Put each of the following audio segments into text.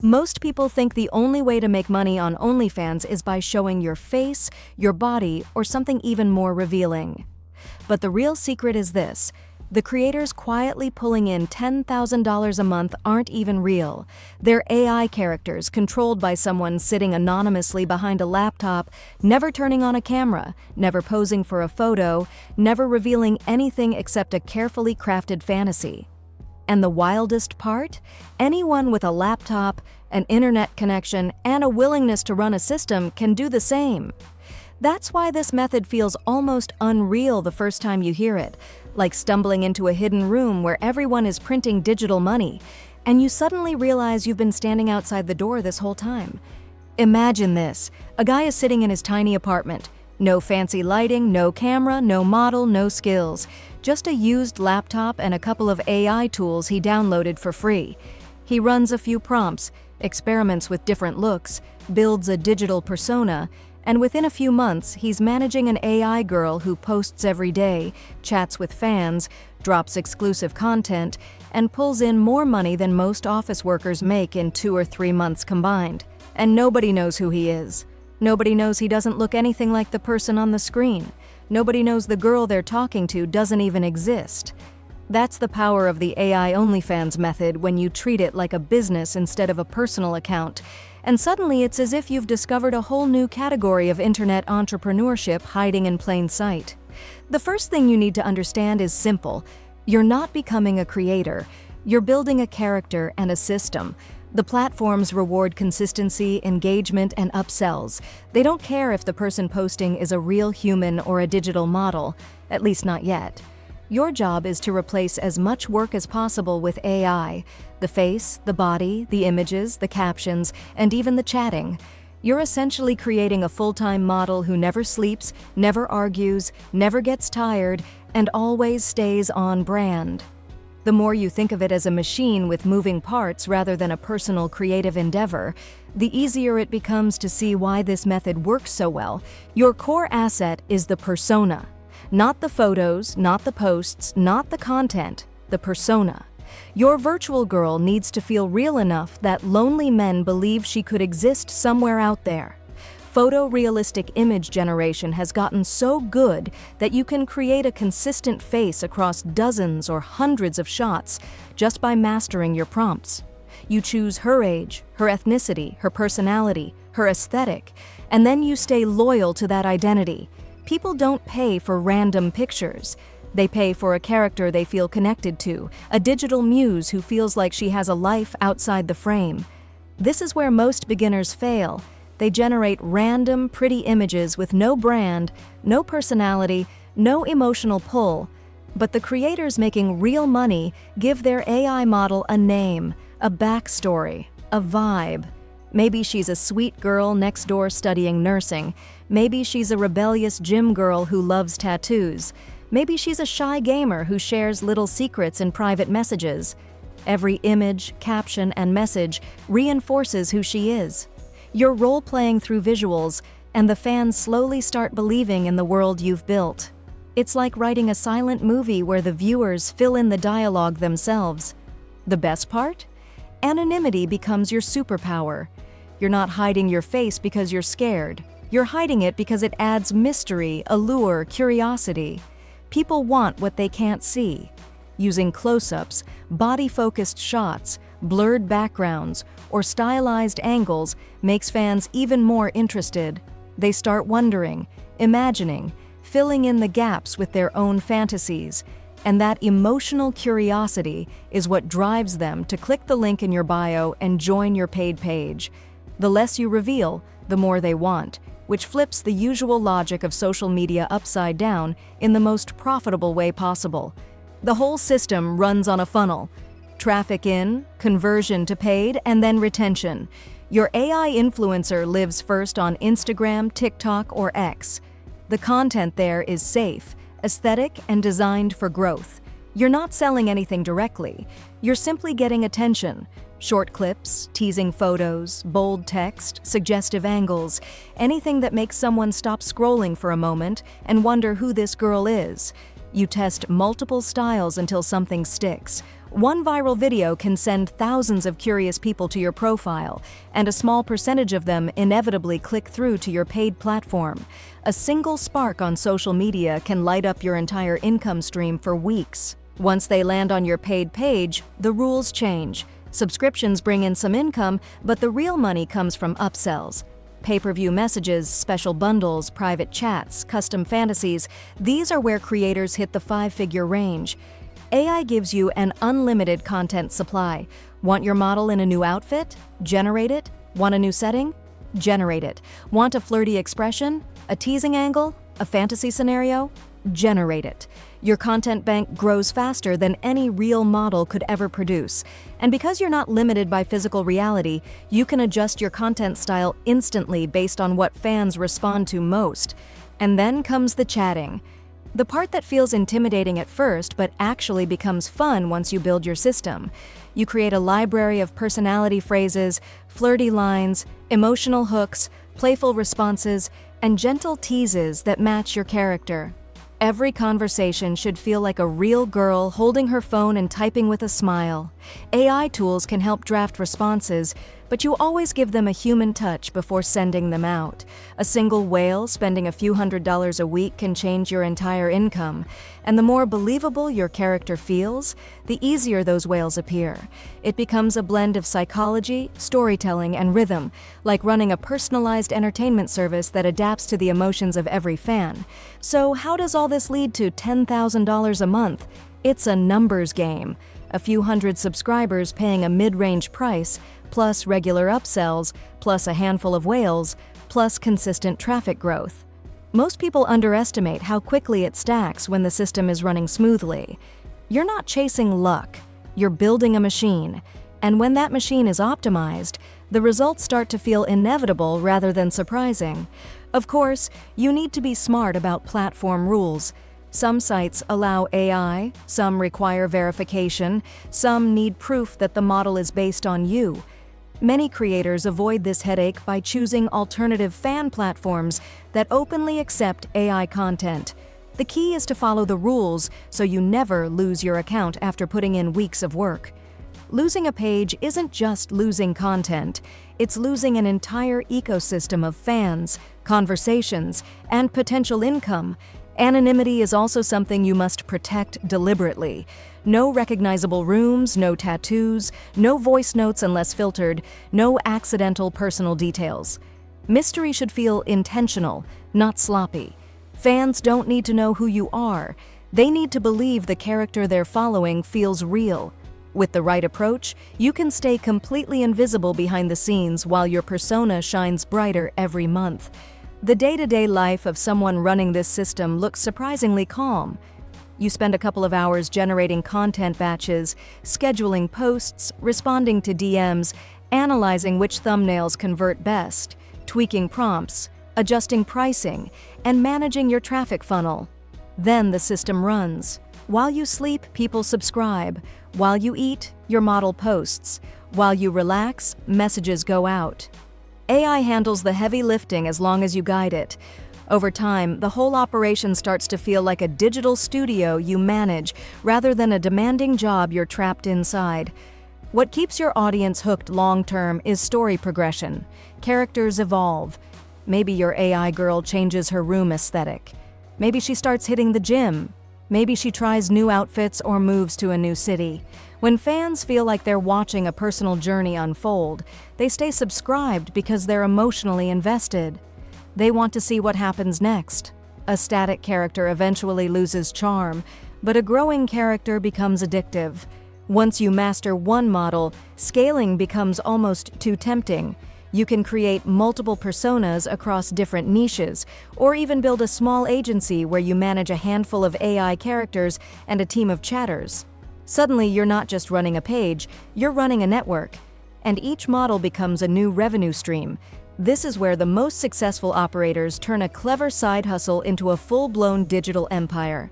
Most people think the only way to make money on OnlyFans is by showing your face, your body, or something even more revealing. But the real secret is this: the creators quietly pulling in $10,000 a month aren't even real. They're AI characters controlled by someone sitting anonymously behind a laptop, never turning on a camera, never posing for a photo, never revealing anything except a carefully crafted fantasy. And the wildest part? Anyone with a laptop, an internet connection, and a willingness to run a system can do the same. That's why this method feels almost unreal the first time you hear it, like stumbling into a hidden room where everyone is printing digital money, and you suddenly realize you've been standing outside the door this whole time. Imagine this: a guy is sitting in his tiny apartment. No fancy lighting, no camera, no model, no skills. Just a used laptop and a couple of AI tools he downloaded for free. He runs a few prompts, experiments with different looks, builds a digital persona, and within a few months, he's managing an AI girl who posts every day, chats with fans, drops exclusive content, and pulls in more money than most office workers make in 2 or 3 months combined. And nobody knows who he is. Nobody knows he doesn't look anything like the person on the screen. Nobody knows the girl they're talking to doesn't even exist. That's the power of the AI OnlyFans method when you treat it like a business instead of a personal account. And suddenly it's as if you've discovered a whole new category of internet entrepreneurship hiding in plain sight. The first thing you need to understand is simple. You're not becoming a creator. You're building a character and a system. The platforms reward consistency, engagement, and upsells. They don't care if the person posting is a real human or a digital model, at least not yet. Your job is to replace as much work as possible with AI: the face, the body, the images, the captions, and even the chatting. You're essentially creating a full-time model who never sleeps, never argues, never gets tired, and always stays on brand. The more you think of it as a machine with moving parts rather than a personal creative endeavor, the easier it becomes to see why this method works so well. Your core asset is the persona. Not the photos, not the posts, not the content, the persona. Your virtual girl needs to feel real enough that lonely men believe she could exist somewhere out there. Photorealistic image generation has gotten so good that you can create a consistent face across dozens or hundreds of shots just by mastering your prompts. You choose her age, her ethnicity, her personality, her aesthetic, and then you stay loyal to that identity. People don't pay for random pictures. They pay for a character they feel connected to, a digital muse who feels like she has a life outside the frame. This is where most beginners fail. They generate random, pretty images with no brand, no personality, no emotional pull. But the creators making real money give their AI model a name, a backstory, a vibe. Maybe she's a sweet girl next door studying nursing. Maybe she's a rebellious gym girl who loves tattoos. Maybe she's a shy gamer who shares little secrets in private messages. Every image, caption, and message reinforces who she is. You're role-playing through visuals, and the fans slowly start believing in the world you've built. It's like writing a silent movie where the viewers fill in the dialogue themselves. The best part? Anonymity becomes your superpower. You're not hiding your face because you're scared. You're hiding it because it adds mystery, allure, curiosity. People want what they can't see. Using close-ups, body-focused shots, blurred backgrounds, or stylized angles makes fans even more interested. They start wondering, imagining, filling in the gaps with their own fantasies, and that emotional curiosity is what drives them to click the link in your bio and join your paid page. The less you reveal, the more they want, which flips the usual logic of social media upside down in the most profitable way possible. The whole system runs on a funnel. Traffic in, conversion to paid, and then retention. Your AI influencer lives first on Instagram, TikTok, or X. The content there is safe, aesthetic, and designed for growth. You're not selling anything directly. You're simply getting attention. Short clips, teasing photos, bold text, suggestive angles, anything that makes someone stop scrolling for a moment and wonder who this girl is. You test multiple styles until something sticks. One viral video can send thousands of curious people to your profile, and a small percentage of them inevitably click through to your paid platform. A single spark on social media can light up your entire income stream for weeks. Once they land on your paid page, the rules change. Subscriptions bring in some income, but the real money comes from upsells. Pay-per-view messages, special bundles, private chats, custom fantasies, these are where creators hit the five-figure range. AI gives you an unlimited content supply. Want your model in a new outfit? Generate it. Want a new setting? Generate it. Want a flirty expression? A teasing angle? A fantasy scenario? Generate it. Your content bank grows faster than any real model could ever produce. And because you're not limited by physical reality, you can adjust your content style instantly based on what fans respond to most. And then comes the chatting. The part that feels intimidating at first but actually becomes fun once you build your system. You create a library of personality phrases, flirty lines, emotional hooks, playful responses, and gentle teases that match your character. Every conversation should feel like a real girl holding her phone and typing with a smile. AI tools can help draft responses, but you always give them a human touch before sending them out. A single whale spending a few $100s a week can change your entire income. And the more believable your character feels, the easier those whales appear. It becomes a blend of psychology, storytelling, and rhythm, like running a personalized entertainment service that adapts to the emotions of every fan. So how does all this lead to $10,000 a month? It's a numbers game. A few hundred subscribers paying a mid-range price, plus regular upsells, plus a handful of whales, plus consistent traffic growth. Most people underestimate how quickly it stacks when the system is running smoothly. You're not chasing luck, you're building a machine. And when that machine is optimized, the results start to feel inevitable rather than surprising. Of course, you need to be smart about platform rules. Some sites allow AI, some require verification, some need proof that the model is based on you. Many creators avoid this headache by choosing alternative fan platforms that openly accept AI content. The key is to follow the rules so you never lose your account after putting in weeks of work. Losing a page isn't just losing content, it's losing an entire ecosystem of fans, conversations, and potential income. Anonymity is also something you must protect deliberately. No recognizable rooms, no tattoos, no voice notes unless filtered, no accidental personal details. Mystery should feel intentional, not sloppy. Fans don't need to know who you are. They need to believe the character they're following feels real. With the right approach, you can stay completely invisible behind the scenes while your persona shines brighter every month. The day-to-day life of someone running this system looks surprisingly calm. You spend a couple of hours generating content batches, scheduling posts, responding to DMs, analyzing which thumbnails convert best, tweaking prompts, adjusting pricing, and managing your traffic funnel. Then the system runs. While you sleep, people subscribe. While you eat, your model posts. While you relax, messages go out. AI handles the heavy lifting as long as you guide it. Over time, the whole operation starts to feel like a digital studio you manage rather than a demanding job you're trapped inside. What keeps your audience hooked long-term is story progression. Characters evolve. Maybe your AI girl changes her room aesthetic. Maybe she starts hitting the gym. Maybe she tries new outfits or moves to a new city. When fans feel like they're watching a personal journey unfold, they stay subscribed because they're emotionally invested. They want to see what happens next. A static character eventually loses charm, but a growing character becomes addictive. Once you master one model, scaling becomes almost too tempting. You can create multiple personas across different niches, or even build a small agency where you manage a handful of AI characters and a team of chatters. Suddenly, you're not just running a page, you're running a network. And each model becomes a new revenue stream. This is where the most successful operators turn a clever side hustle into a full-blown digital empire.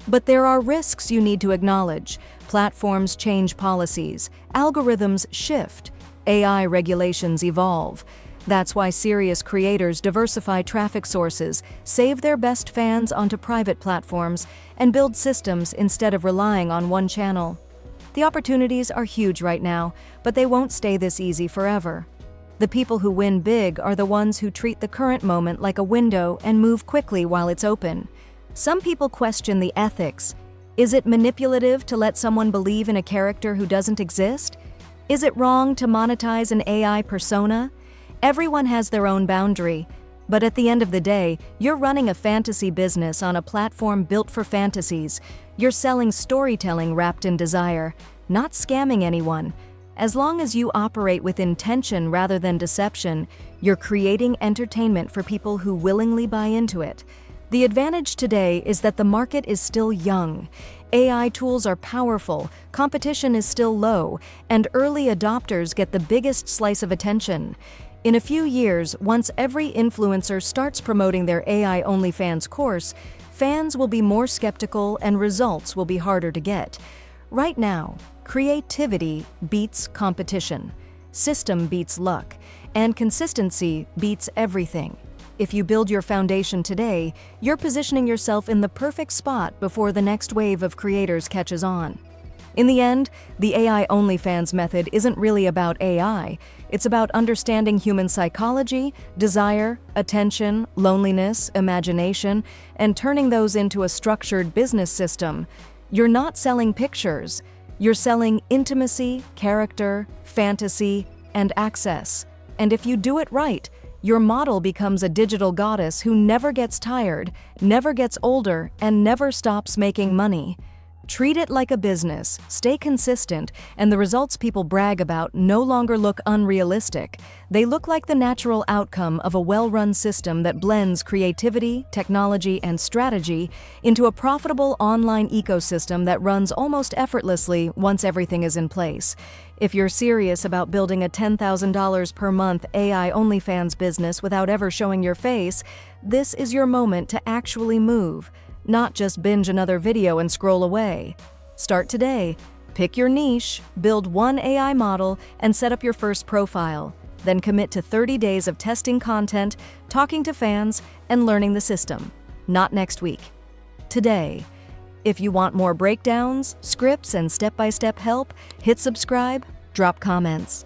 But there are risks you need to acknowledge. Platforms change policies, algorithms shift, AI regulations evolve. That's why serious creators diversify traffic sources, save their best fans onto private platforms, and build systems instead of relying on one channel. The opportunities are huge right now, but they won't stay this easy forever. The people who win big are the ones who treat the current moment like a window and move quickly while it's open. Some people question the ethics. Is it manipulative to let someone believe in a character who doesn't exist? Is it wrong to monetize an AI persona? Everyone has their own boundary, but at the end of the day, you're running a fantasy business on a platform built for fantasies. You're selling storytelling wrapped in desire, not scamming anyone. As long as you operate with intention rather than deception, you're creating entertainment for people who willingly buy into it. The advantage today is that the market is still young. AI tools are powerful, competition is still low, and early adopters get the biggest slice of attention. In a few years, once every influencer starts promoting their AI OnlyFans course, fans will be more skeptical and results will be harder to get. Right now, creativity beats competition, system beats luck, and consistency beats everything. If you build your foundation today, you're positioning yourself in the perfect spot before the next wave of creators catches on. In the end, the AI OnlyFans method isn't really about AI. It's about understanding human psychology, desire, attention, loneliness, imagination, and turning those into a structured business system. You're not selling pictures. You're selling intimacy, character, fantasy, and access. And if you do it right, your model becomes a digital goddess who never gets tired, never gets older, and never stops making money. Treat it like a business, stay consistent, and the results people brag about no longer look unrealistic. They look like the natural outcome of a well-run system that blends creativity, technology, and strategy into a profitable online ecosystem that runs almost effortlessly once everything is in place. If you're serious about building a $10,000 per month AI OnlyFans business without ever showing your face, this is your moment to actually move. Not just binge another video and scroll away. Start today. Pick your niche, build one AI model, and set up your first profile. Then commit to 30 days of testing content, talking to fans, and learning the system. Not next week. Today. If you want more breakdowns, scripts, and step-by-step help, hit subscribe, drop comments.